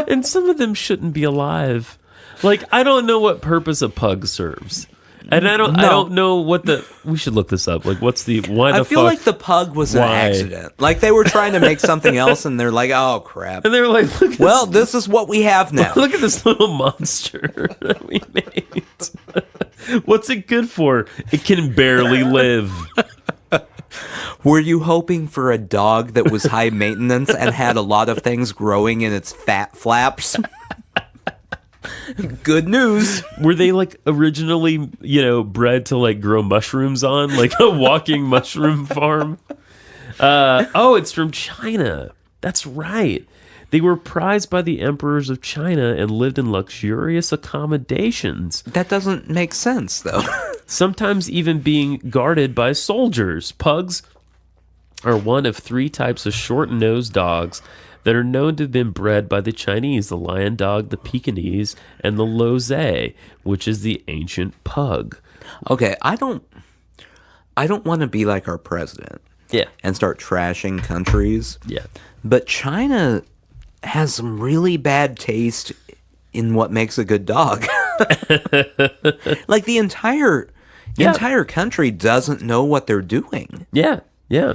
And some of them shouldn't be alive. Like, I don't know what purpose a pug serves. And I don't know what the... We should look this up. Like, what's the... Why the I feel fuck... like the pug was an Why? accident. Like they were trying to make something else and they're like, oh crap. And they were like, look at Well, this is what we have now. Look at this little monster that we made. What's it good for? It can barely live. Were you hoping for a dog that was high maintenance and had a lot of things growing in its fat flaps? Good news. Were they like originally, bred to like grow mushrooms on, like a walking mushroom farm? It's from China. That's right. They were prized by the emperors of China and lived in luxurious accommodations, That doesn't make sense, though. sometimes even being guarded by soldiers. Pugs are one of 3 types of short-nosed dogs that are known to have been bred by the Chinese: the lion dog, the Pekingese, and the Losay, which is the ancient pug. Okay, I don't want to be like our president Yeah. and start trashing countries. Yeah. But China has some really bad taste in what makes a good dog. Like the entire country doesn't know what they're doing. Yeah. Yeah.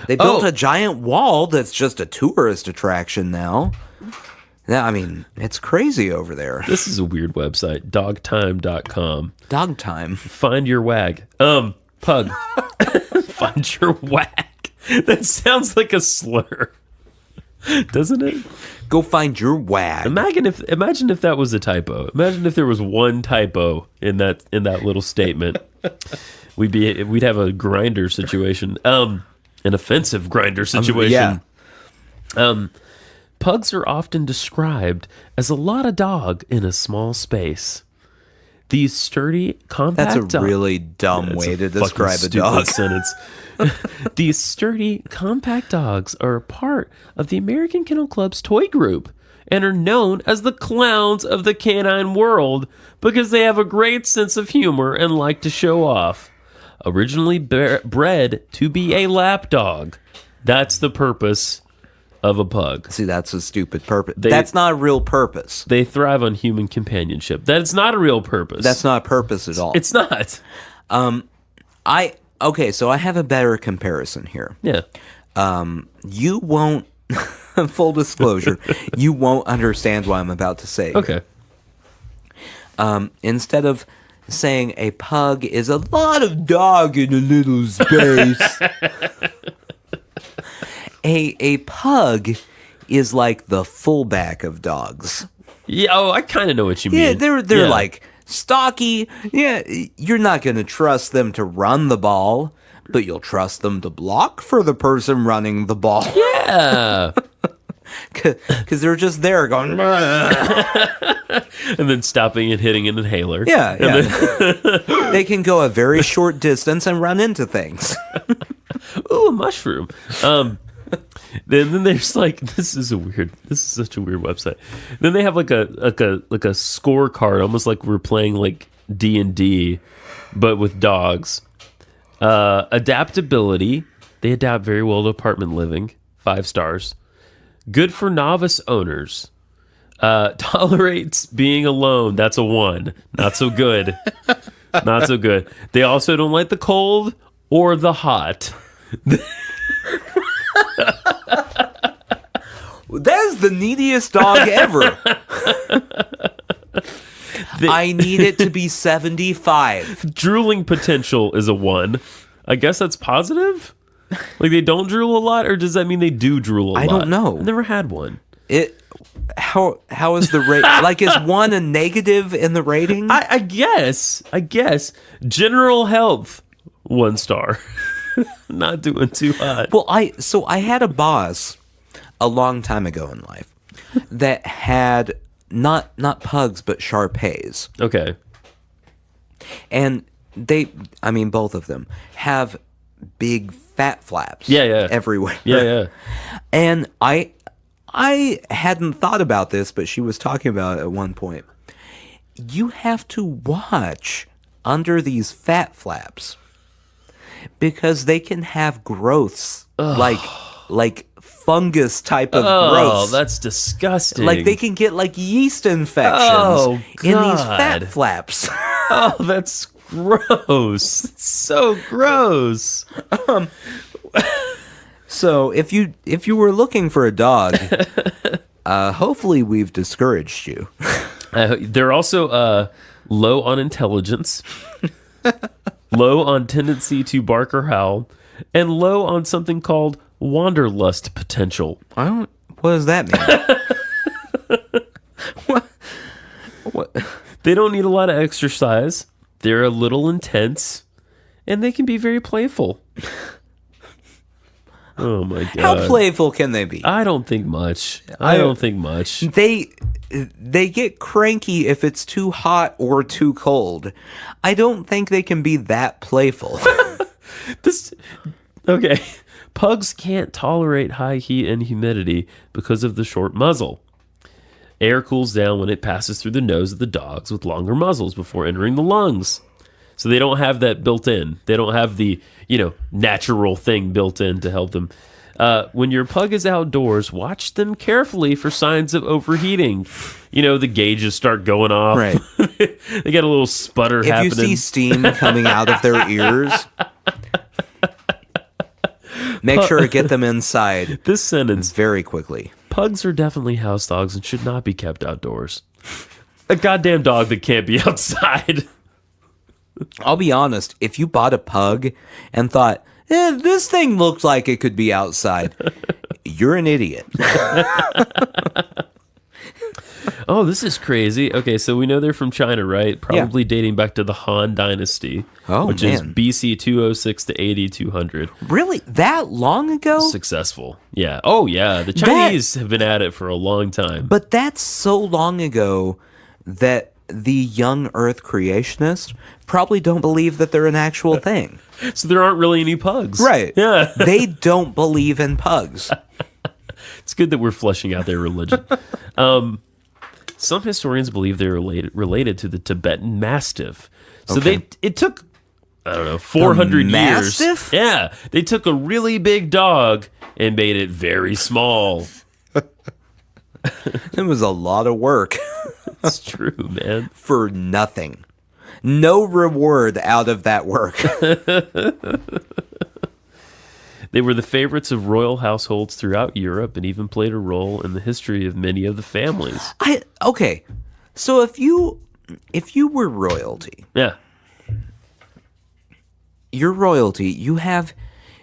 They built a giant wall that's just a tourist attraction now. Yeah, I mean, it's crazy over there. This is a weird website. Dogtime.com. Dog time. Find your wag. Pug. Find your wag. That sounds like a slur. Doesn't it? Go find your wag. Imagine if that was a typo. Imagine if there was one typo in that little statement. We'd have a grinder situation. An offensive grinder situation. Yeah. Pugs are often described as a lot of dog in a small space. These sturdy, compact That's a really dumb way to describe a dog. Sentence. These sturdy, compact dogs are a part of the American Kennel Club's toy group and are known as the clowns of the canine world because they have a great sense of humor and like to show off. Originally bred to be a lap dog. That's the purpose of a pug. See, that's a stupid purpose. That's not a real purpose. They thrive on human companionship. That's not a real purpose. That's not a purpose at all. It's not. Okay, so I have a better comparison here. Yeah. You won't, full disclosure, you won't understand what I'm about to say. Okay. Instead of saying a pug is a lot of dog in a little space, a pug is like the fullback of dogs. Yeah. Oh, I kind of know what you mean. Yeah, they're like stocky. Yeah, you're not going to trust them to run the ball, but you'll trust them to block for the person running the ball. Yeah. Because they're just there going, And then stopping and hitting an inhaler. yeah. They can go a very short distance and run into things. Ooh, a mushroom. Then there's like this is such a weird website. Then they have like a scorecard, almost like we're playing like D&D, but with dogs. Adaptability. They adapt very well to apartment living. 5 stars. Good for novice owners. Tolerates being alone. That's a 1. Not so good. Not so good. They also don't like the cold or the hot. That the neediest dog ever. I need it to be 75. Drooling potential is a 1. I guess that's positive? Like they don't drool a lot, or does that mean they do drool a lot? I don't know. I've never had one. How is the rate? Like, is 1 a negative in the rating? I guess. General health, 1 star. Not doing too hot. Well, I had a boss a long time ago in life that had not pugs but Shar-Peis. Okay. And both of them have big fat flaps. Yeah. Everywhere. Yeah. And I hadn't thought about this, but she was talking about it at one point. You have to watch under these fat flaps because they can have growths like fungus type of growths. Oh, that's disgusting. Like they can get like yeast infections in these fat flaps. Oh, that's gross. It's so gross. So if you were looking for a dog, hopefully we've discouraged you. They're also low on intelligence, low on tendency to bark or howl, and low on something called wanderlust potential. What does that mean? What? They don't need a lot of exercise. They're a little intense, and they can be very playful. Oh my god! How playful can they be? I don't think much. I don't think much. They get cranky if it's too hot or too cold. I don't think they can be that playful. Okay. Pugs can't tolerate high heat and humidity because of the short muzzle. Air cools down when it passes through the nose of the dogs with longer muzzles before entering the lungs. So they don't have that built in. They don't have the, natural thing built in to help them. When your pug is outdoors, watch them carefully for signs of overheating. The gauges start going off. Right. They got a little sputter happening. If you see steam coming out of their ears, make sure to get them inside. This sentence. Very quickly. Pugs are definitely house dogs and should not be kept outdoors. A goddamn dog that can't be outside. I'll be honest, if you bought a pug and thought, this thing looks like it could be outside, you're an idiot. Oh, this is crazy. Okay, so we know they're from China, right? Probably dating back to the Han Dynasty, which is BC 206 to AD 200. Really? That long ago? Successful. Yeah. Oh, yeah. The Chinese have been at it for a long time. But that's so long ago that the young Earth creationists probably don't believe that they're an actual thing. So there aren't really any pugs. Right. Yeah. They don't believe in pugs. It's good that we're fleshing out their religion. Some historians believe they're related to the Tibetan Mastiff. So it took, 400 years. Mastiff? Yeah. They took a really big dog and made it very small. It was a lot of work. It's true, man. For nothing. No reward out of that work. They were the favorites of royal households throughout Europe and even played a role in the history of many of the families. Okay. So if you were royalty. Yeah. You're royalty, you have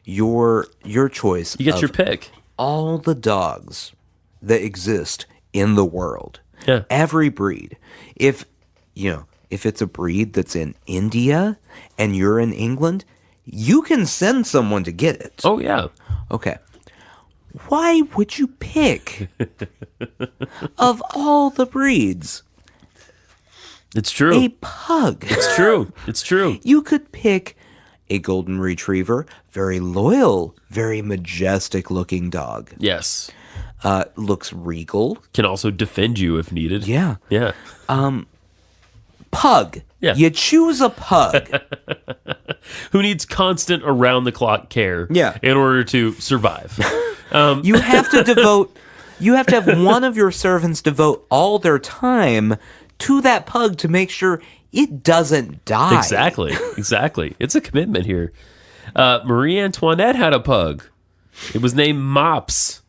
your choice. You get your pick. All the dogs that exist in the world. Yeah. Every breed. If it's a breed that's in India and you're in England, you can send someone to get it. Oh, yeah. Okay. Why would you pick of all the breeds? It's true. A pug. It's true. It's true. You could pick a golden retriever, very loyal, very majestic looking dog. Yes. Looks regal. Can also defend you if needed. Yeah. Yeah. Pug. Yeah. You choose a pug. Who needs constant around-the-clock care in order to survive. You have to have one of your servants devote all their time to that pug to make sure it doesn't die. Exactly. It's a commitment here. Marie Antoinette had a pug. It was named Mops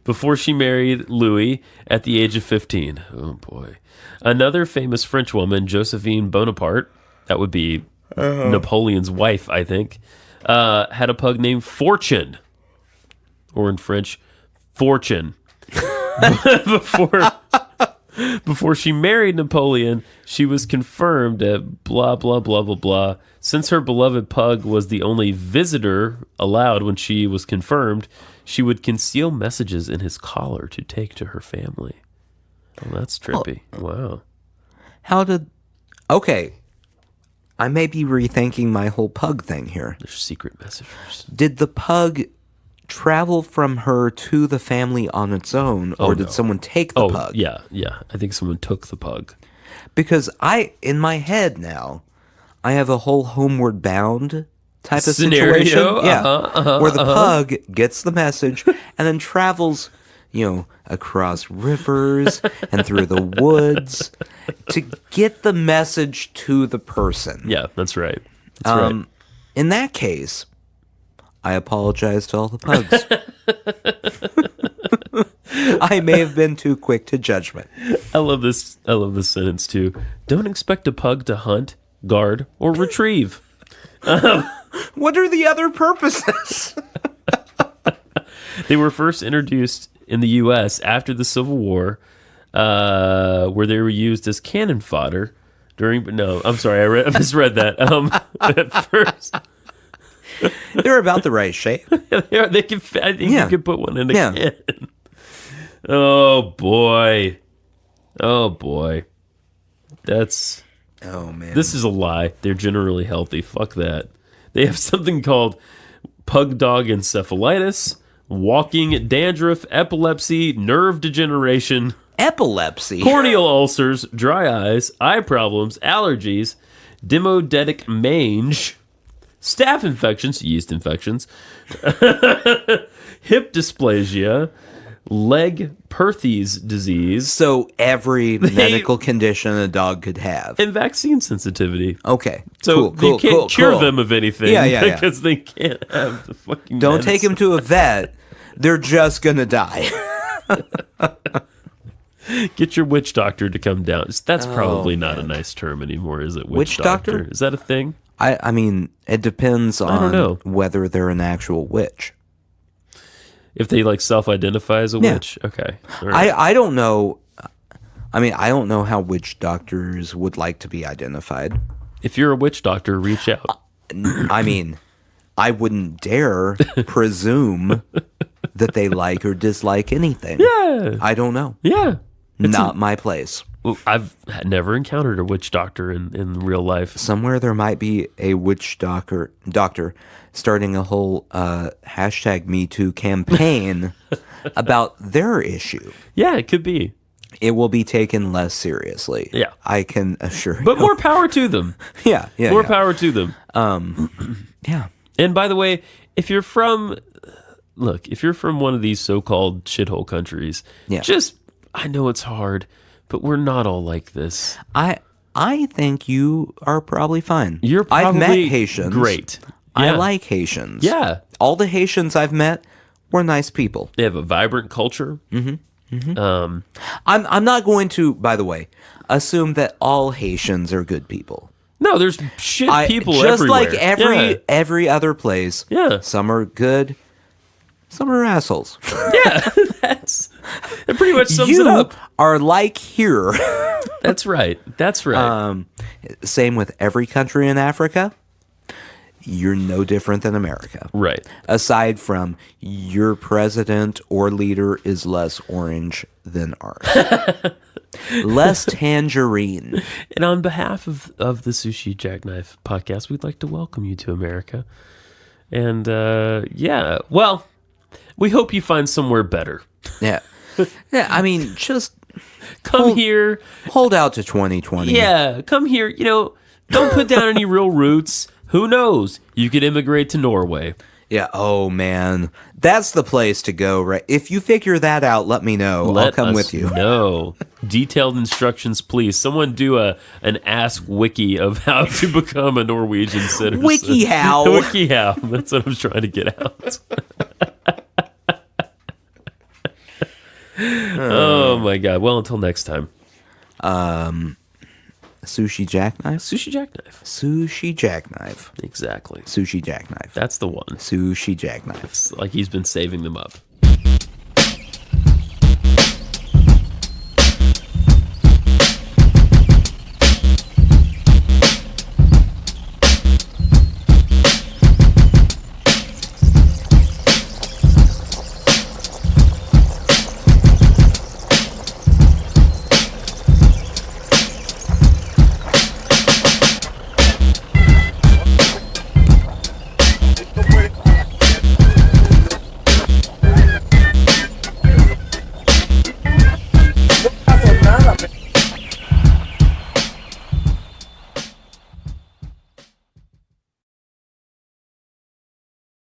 before she married Louis at the age of 15. Oh, boy. Another famous French woman, Josephine Bonaparte, that would be Napoleon's wife, I think, had a pug named Fortune, or in French, Fortune. Before she married Napoleon, she was confirmed at blah, blah, blah, blah, blah. Since her beloved pug was the only visitor allowed when she was confirmed, she would conceal messages in his collar to take to her family. Oh, that's trippy. Wow. Okay. I may be rethinking my whole pug thing here. They're secret messengers. Did the pug travel from her to the family on its own, or did someone take the pug? Yeah. I think someone took the pug. Because in my head now, I have a whole Homeward Bound type of Scenario? situation. Where the pug gets the message and then travels, across rivers and through the woods to get the message to the person. Yeah, that's right. That's right. In that case, I apologize to all the pugs. I may have been too quick to judgment. I love this sentence too. Don't expect a pug to hunt, guard, or retrieve. What are the other purposes? They were first introduced in the U.S. after the Civil War, where they were used as cannon fodder during. No, I'm sorry, I misread that. At first. They're about the right shape. They can. I think you could put one in a cannon. Oh boy. That's. Oh man. This is a lie. They're generally healthy. Fuck that. They have something called pug dog encephalitis, walking dandruff, epilepsy, nerve degeneration, epilepsy, corneal ulcers, dry eyes, eye problems, allergies, demodetic mange, staph infections, yeast infections, hip dysplasia, leg Perthes disease. So every medical condition a dog could have. And vaccine sensitivity. Okay. So cool, you can't cure them of anything. Yeah. Because they can't have the fucking Don't medicine. take him to a vet. They're just going to die. Get your witch doctor to come down. That's probably not a nice term anymore, is it? Witch doctor? Is that a thing? I mean, it depends I don't know. on whether they're an actual witch. If they self-identify as a witch? Okay. All right. I don't know. I mean, I don't know how witch doctors would like to be identified. If you're a witch doctor, reach out. I mean, I wouldn't dare presume that they like or dislike anything. Yeah. I don't know. Yeah. Not my place. Well, I've never encountered a witch doctor in real life. Somewhere there might be a witch doctor starting a whole #MeToo campaign about their issue. Yeah, it could be. It will be taken less seriously. Yeah. I can assure you. But more power to them. Yeah. More power to them. Yeah. And by the way, if you're from one of these so-called shithole countries, I know it's hard, but we're not all like this. I think you are probably fine. You're probably I've met Haitians. Great. I Yeah. like Haitians. Yeah. All the Haitians I've met were nice people. They have a vibrant culture. I'm not going to, by the way, assume that all Haitians are good people. No, there's shit people just everywhere. like every other place. Yeah. Some are good, some are assholes. Yeah, that pretty much sums You it up. are like here. That's right. Same with every country in Africa. You're no different than America. Right. Aside from your president or leader is less orange than ours. Less tangerine. And on behalf of the Sushi Jackknife podcast, we'd like to welcome you to America. And well, we hope you find somewhere better. Yeah. Yeah, I mean, just Come here. Hold out to 2020. Yeah, come here. Don't put down any real roots. Who knows? You could immigrate to Norway. Yeah. Oh, man. That's the place to go, right? If you figure that out, let me know. I'll come with you. No. Detailed instructions, please. Someone do an Ask Wiki of how to become a Norwegian citizen. WikiHow. WikiHow. That's what I'm trying to get out. Oh my god. Well, until next time. Sushi jackknife? Sushi jackknife. Sushi jackknife. Exactly. Sushi jackknife. That's the one. Sushi jackknife. It's like he's been saving them up.